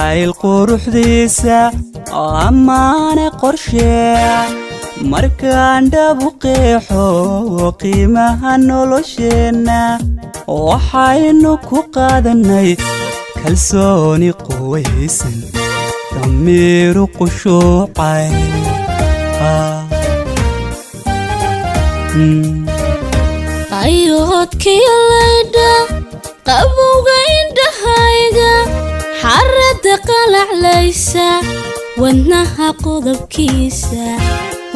jacayl quruxdiisa ammaane qorshee markaan dhabu qeexo qiimaha nolosheenna waxaynu ku qaadanay kalsooni quwaysan damiiru qushuucay ayoodkiyo laydha qabowga indhahayga xarada qalaclaysa wadnaha qodobkiisa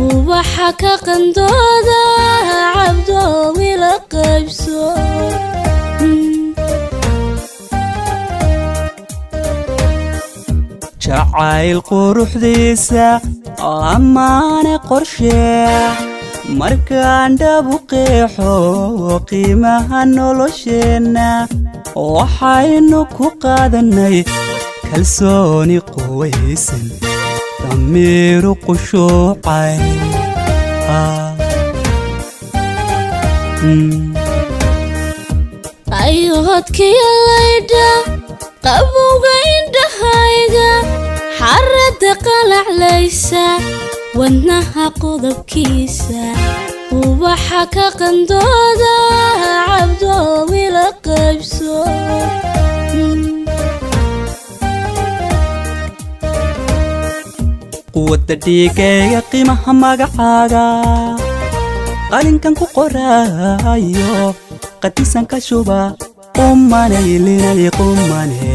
ubaxa ka qandooda cabdoowi la qaybso jacayl quruxdiisa ammaane qorshee markaan dhabu qeexo qiimaha nolosheenna waxaynu ku qaadanay kalsooni quwaysan damiiru qushuucay ayoodkiyo laydha qabowga indhahayga xarada qalaclaysa wadnaha qodobkiisa ubaxa ka qandooda cabdoowi la qaybso quwadda dhiigayga qiimaha magacaaga qalinkan ku qoraayo qadisan ka shuba qumanaylinay qumane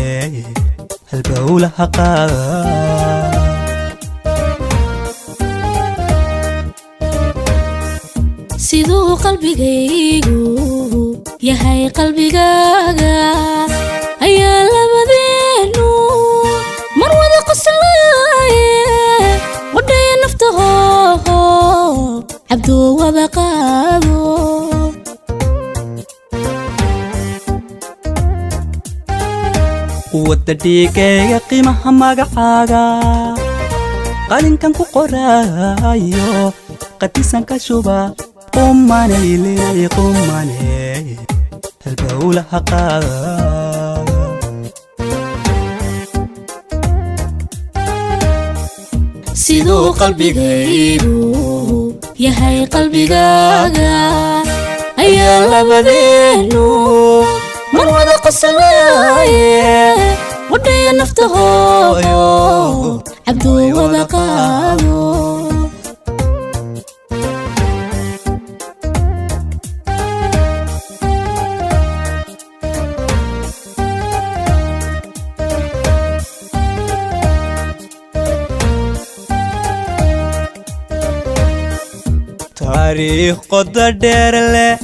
halbowlaha qaada siduu qalbigaygu yahay qalbigaaga ayaa labadeenu mar wada qoslaaye wadhaya naftaho cabduu wada qaado quwadda dhiigayga qiimaha magacaaga qalinkan ku qoraayo qadisan ka shuba qumanaylinay qumane halbowlaha qaada siduu qalbigaygu yahay qalbigaaga ayaa labadeenu mar wada qoslaaye wadhaya naftaho cabduu wada qaado taariikh qoda dheer leh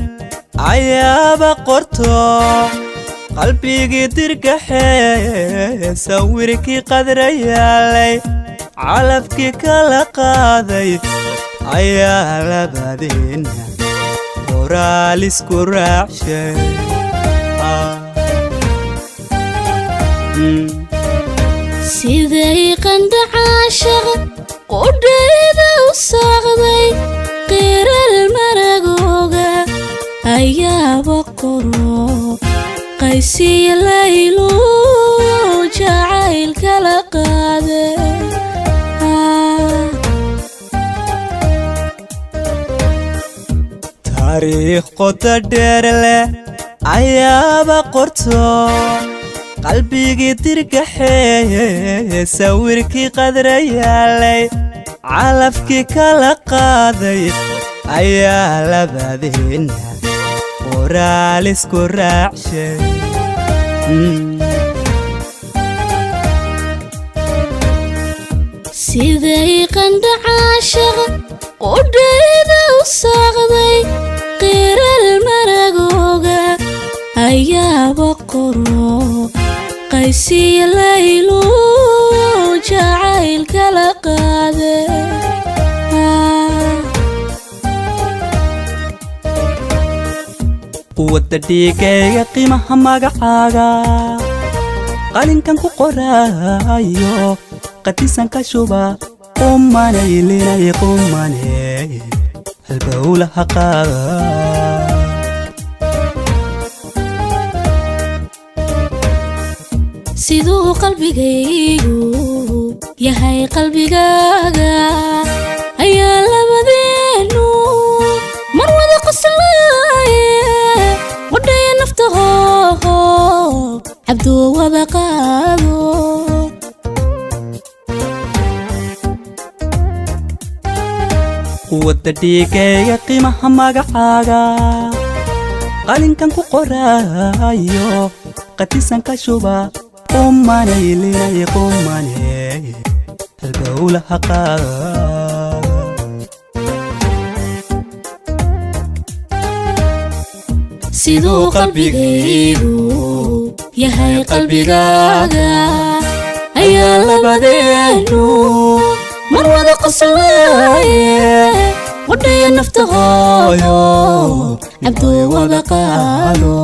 ayaaba qorto qalbigii dirgaxee sawirkii qadra yaalay calafkii kala qaaday ayaa labadeena qoraal isku raacshay siday qandha caashaqa qudhayda u saaqday qiral maragooga ayaaba qoro qaysiya laylu jacayl kala qaade taariikh qoda dheer leh ayaaba qorto qalbigii dirgaxee sawirkii qadra yaalay calafkii kala qaaday ayaa labadeena qoraal isku raacshay siday qandha caashaqa qudhayda u saaqday qiral maragooga ayaaba qoro qaysiya laylu jacayl kala qaade quwadda dhiigayga qiimaha magacaaga qalinkan ku qoraayo qadisan ka shuba qumanaylinay qumane halbowlaha qaada siduu qalbigaygu yahay qalbigaaga ayaa labadeenu mar wada qoslaaye wadhaya naftaho cabduu wada qaado wadda dhiigayga qiimaha magacaaga qalinkan ku qoraayo qatisan ka shuba qumane linay qumane halbowlaha qaada siduu qalbigaygu yahay qalbigaaga ayaa labadeenu mar wada qoslaaye wadhaya naftaho cabduu wada qaado